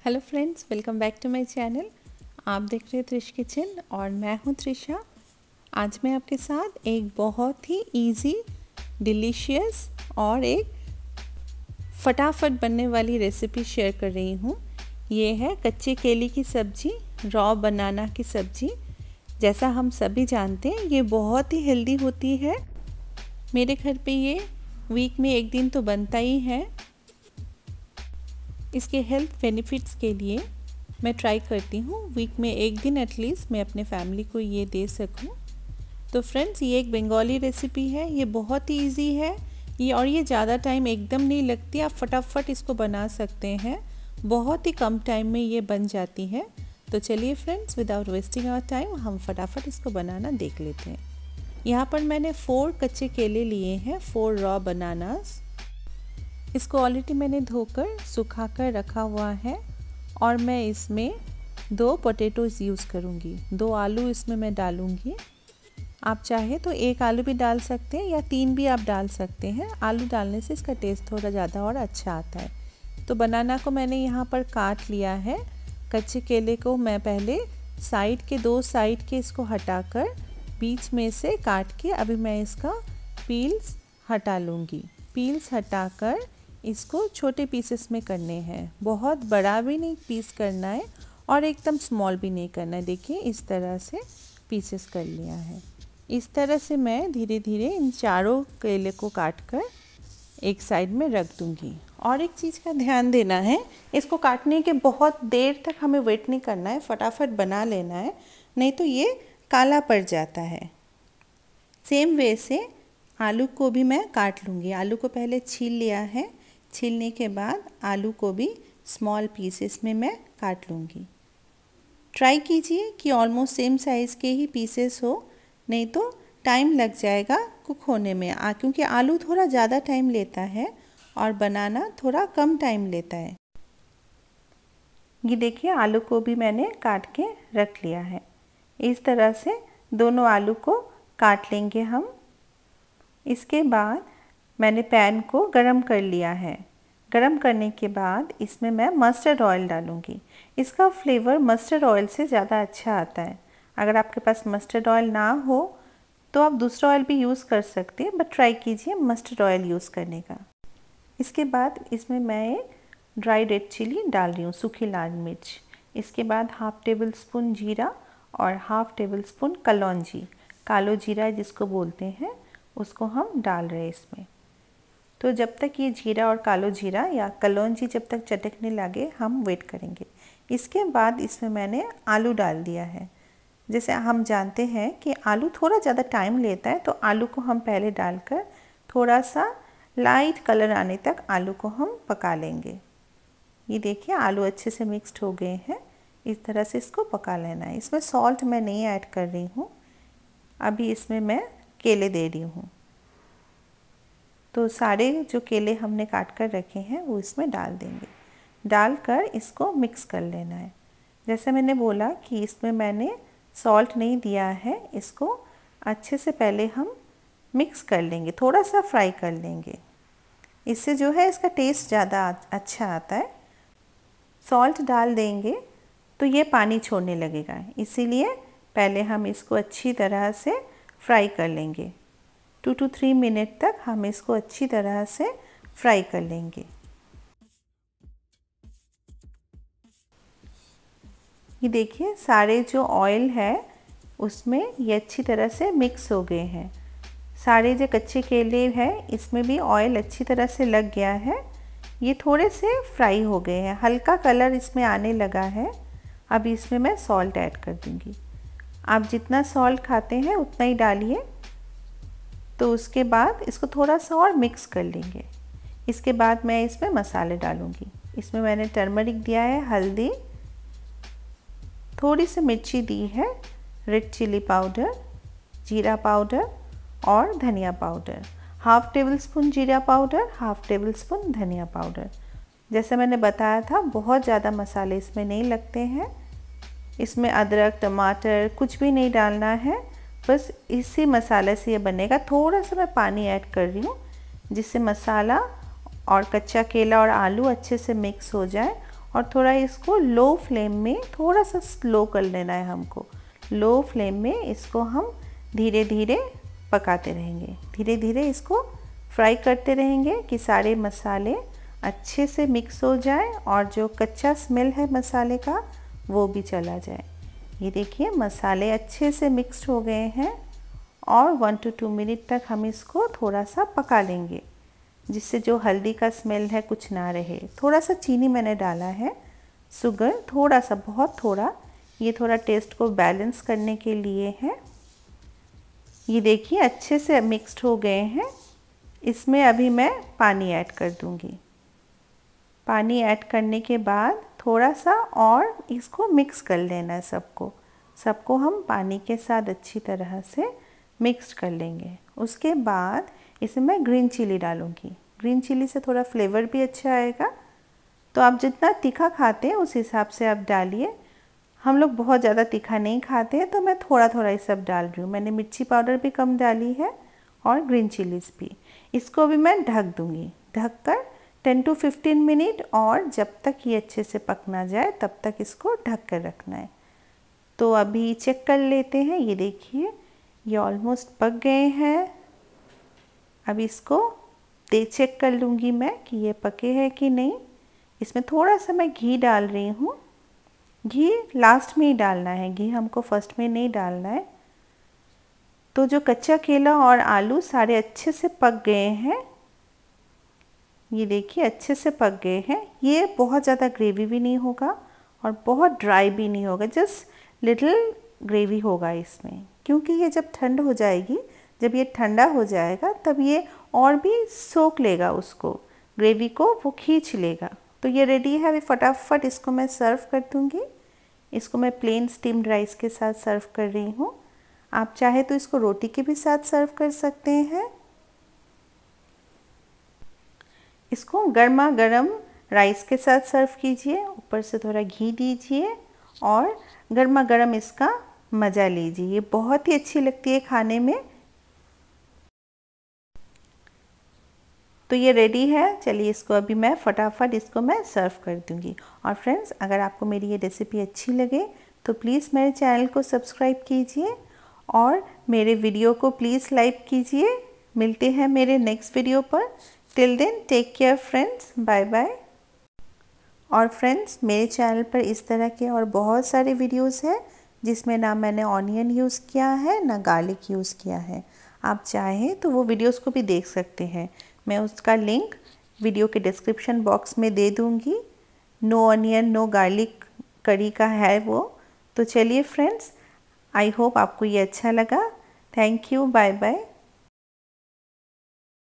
Hello friends, welcome back to my channel. आप देख रहे हैं त्रिश किचन और मैं हूं त्रिशा। आज मैं आपके साथ एक बहुत ही इजी, डिलीशियस और एक फटाफट बनने वाली रेसिपी शेयर कर रही हूं। ये है कच्चे केले की सब्ज़ी, रॉ बनाना की सब्ज़ी। जैसा हम सभी जानते हैं ये बहुत ही हेल्दी होती है। मेरे घर पे ये वीक में एक दिन तो बनता ही है। इसके हेल्थ बेनिफिट्स के लिए मैं ट्राई करती हूँ वीक में एक दिन एटलीस्ट मैं अपने फैमिली को ये दे सकूँ। तो फ्रेंड्स, ये एक बंगाली रेसिपी है। ये बहुत ही इजी है ये ज़्यादा टाइम एकदम नहीं लगती। आप फटाफट इसको बना सकते हैं। बहुत ही कम टाइम में ये बन जाती है। तो चलिए friends, without wasting our time हम फटाफट इसको बनाना देख लेते हैं। यहाँ पर मैंने 4 कच्चे केले लिए हैं, 4 रॉ बनानास। इसको ऑलरेडी मैंने धोकर सुखाकर रखा हुआ है और मैं इसमें 2 पोटैटोज़ यूज़ करूँगी। 2 आलू इसमें मैं डालूँगी। आप चाहे तो 1 आलू भी डाल सकते हैं या 3 भी आप डाल सकते हैं। आलू डालने से इसका टेस्ट थोड़ा ज़्यादा और अच्छा आता है। तो बनाना को मैंने यहाँ पर काट लिया है। कच्चे केले को मैं पहले साइड के 2 साइड के इसको हटाकर बीच में से काट के अभी मैं इसका पील्स हटा लूँगी। पील्स हटाकर इसको छोटे पीसेस में करने हैं। बहुत बड़ा भी नहीं पीस करना है और एकदम स्मॉल भी नहीं करना है। देखिए इस तरह से पीसेस कर लिया है। इस तरह से मैं धीरे धीरे इन चारों केले को काट कर एक साइड में रख दूंगी। और एक चीज़ का ध्यान देना है, इसको काटने के बहुत देर तक हमें वेट नहीं करना है, फटाफट बना लेना है, नहीं तो ये काला पड़ जाता है। सेम वे से आलू को भी मैं काट लूँगी। आलू को पहले छील लिया है। छीलने के बाद आलू को भी स्मॉल पीसेस में मैं काट लूँगी। ट्राई कीजिए कि ऑलमोस्ट सेम साइज़ के ही पीसेस हो, नहीं तो टाइम लग जाएगा कुक होने में। क्योंकि आलू थोड़ा ज़्यादा टाइम लेता है और बनाना थोड़ा कम टाइम लेता है। ये देखिए आलू को भी मैंने काट के रख लिया है। इस तरह से दोनों आलू को काट लेंगे हम। इसके बाद मैंने पैन को गरम कर लिया है। गरम करने के बाद इसमें मैं मस्टर्ड ऑयल डालूँगी। इसका फ्लेवर मस्टर्ड ऑयल से ज़्यादा अच्छा आता है। अगर आपके पास मस्टर्ड ऑयल ना हो तो आप दूसरा ऑयल भी यूज़ कर सकते हैं, बट ट्राई कीजिए मस्टर्ड ऑयल यूज़ करने का। इसके बाद इसमें मैं एक ड्राई रेड चिली डाल रही हूँ, सूखी लाल मिर्च। इसके बाद 1/2 टेबल स्पून जीरा और 1/2 टेबल स्पून कलौंजी, कालो जीरा जिसको बोलते हैं, उसको हम डाल रहे हैं इसमें। तो जब तक ये जीरा और कालो जीरा या कलौंजी जब तक चटकने लगे हम वेट करेंगे। इसके बाद इसमें मैंने आलू डाल दिया है। जैसे हम जानते हैं कि आलू थोड़ा ज़्यादा टाइम लेता है, तो आलू को हम पहले डालकर थोड़ा सा लाइट कलर आने तक आलू को हम पका लेंगे। ये देखिए आलू अच्छे से मिक्स्ड हो गए हैं। इस तरह से इसको पका लेना है। इसमें सॉल्ट मैं नहीं ऐड कर रही हूँ। अभी इसमें मैं केले दे रही हूँ। तो सारे जो केले हमने काट कर रखे हैं वो इसमें डाल देंगे। डालकर इसको मिक्स कर लेना है। जैसे मैंने बोला कि इसमें मैंने सॉल्ट नहीं दिया है। इसको अच्छे से पहले हम मिक्स कर लेंगे, थोड़ा सा फ्राई कर लेंगे। इससे जो है इसका टेस्ट ज़्यादा अच्छा आता है। सॉल्ट डाल देंगे तो ये पानी छोड़ने लगेगा, इसीलिए पहले हम इसको अच्छी तरह से फ्राई कर लेंगे। 2 to 3 मिनट तक हम इसको अच्छी तरह से फ्राई कर लेंगे। ये देखिए सारे जो ऑयल है उसमें ये अच्छी तरह से मिक्स हो गए हैं। सारे जो कच्चे केले हैं इसमें भी ऑयल अच्छी तरह से लग गया है। ये थोड़े से फ्राई हो गए हैं, हल्का कलर इसमें आने लगा है। अब इसमें मैं सॉल्ट ऐड कर दूँगी। आप जितना सॉल्ट खाते हैं उतना ही डालिए। तो उसके बाद इसको थोड़ा सा और मिक्स कर लेंगे। इसके बाद मैं इसमें मसाले डालूँगी। इसमें मैंने टर्मरिक दिया है, हल्दी, थोड़ी सी मिर्ची दी है, रेड चिली पाउडर, जीरा पाउडर और धनिया पाउडर। 1/2 टेबल स्पून जीरा पाउडर, 1/2 टेबल स्पून धनिया पाउडर। जैसे मैंने बताया था बहुत ज़्यादा मसाले इसमें नहीं लगते हैं। इसमें अदरक, टमाटर कुछ भी नहीं डालना है, बस इसी मसाले से ये बनेगा। थोड़ा सा मैं पानी ऐड कर रही हूँ जिससे मसाला और कच्चा केला और आलू अच्छे से मिक्स हो जाए और थोड़ा इसको लो फ्लेम में थोड़ा सा स्लो कर लेना है हमको। लो फ्लेम में इसको हम धीरे धीरे पकाते रहेंगे, धीरे धीरे इसको फ्राई करते रहेंगे कि सारे मसाले अच्छे से मिक्स हो जाए और जो कच्चा स्मेल है मसाले का वो भी चला जाए। ये देखिए मसाले अच्छे से मिक्स हो गए हैं और 1 to 2 मिनट तक हम इसको थोड़ा सा पका लेंगे, जिससे जो हल्दी का स्मेल है कुछ ना रहे। थोड़ा सा चीनी मैंने डाला है, शुगर थोड़ा सा, बहुत थोड़ा, ये थोड़ा टेस्ट को बैलेंस करने के लिए है। ये देखिए अच्छे से मिक्स्ड हो गए हैं। इसमें अभी मैं पानी ऐड कर दूंगी। पानी ऐड करने के बाद थोड़ा सा और इसको मिक्स कर लेना है सबको हम पानी के साथ अच्छी तरह से मिक्स कर लेंगे। उसके बाद इसमें मैं ग्रीन चिली डालूँगी। ग्रीन चिली से थोड़ा फ्लेवर भी अच्छा आएगा। तो आप जितना तीखा खाते हैं उस हिसाब से आप डालिए। हम लोग बहुत ज़्यादा तीखा नहीं खाते हैं तो मैं थोड़ा थोड़ा ये सब डाल रही हूँ। मैंने मिर्ची पाउडर भी कम डाली है और ग्रीन चिलीज़ भी। इसको भी मैं ढक दूँगी, ढककर 10 to 15 मिनट, और जब तक ये अच्छे से पक ना जाए तब तक इसको ढक कर रखना है। तो अभी चेक कर लेते हैं। ये देखिए ये ऑलमोस्ट पक गए हैं। अब इसको चेक कर लूँगी मैं कि ये पके हैं कि नहीं। इसमें थोड़ा सा मैं घी डाल रही हूँ। घी लास्ट में ही डालना है, घी हमको फर्स्ट में नहीं डालना है। तो जो कच्चा केला और आलू सारे अच्छे से पक गए हैं। ये देखिए अच्छे से पक गए हैं। ये बहुत ज़्यादा ग्रेवी भी नहीं होगा और बहुत ड्राई भी नहीं होगा, जस्ट लिटिल ग्रेवी होगा इसमें, क्योंकि ये जब ठंड हो जाएगी, जब ये ठंडा हो जाएगा तब ये और भी सोख लेगा उसको, ग्रेवी को वो खींच लेगा। तो ये रेडी है। अभी फटाफट इसको मैं सर्व कर दूँगी। इसको मैं प्लेन स्टीम्ड राइस के साथ सर्व कर रही हूँ। आप चाहे तो इसको रोटी के भी साथ सर्व कर सकते हैं। इसको गर्मा गर्म राइस के साथ सर्व कीजिए, ऊपर से थोड़ा घी दीजिए और गर्मा गर्म इसका मज़ा लीजिए। ये बहुत ही अच्छी लगती है खाने में। तो ये रेडी है। चलिए इसको अभी मैं फटाफट इसको मैं सर्व कर दूंगी। और फ्रेंड्स, अगर आपको मेरी ये रेसिपी अच्छी लगे तो प्लीज़ मेरे चैनल को सब्सक्राइब कीजिए और मेरे वीडियो को प्लीज़ लाइक कीजिए। मिलते हैं मेरे नेक्स्ट वीडियो पर। Till then take care friends, bye bye. और फ्रेंड्स, मेरे चैनल पर इस तरह के और बहुत सारे वीडियोस हैं जिसमें ना मैंने ऑनियन यूज़ किया है ना गार्लिक यूज़ किया है। आप चाहें तो वो वीडियोस को भी देख सकते हैं। मैं उसका लिंक वीडियो के डिस्क्रिप्शन बॉक्स में दे दूँगी। नो ऑनियन नो गार्लिक करी का है वो। तो चलिए फ्रेंड्स, आई होप आपको ये अच्छा लगा। Thank you, bye bye.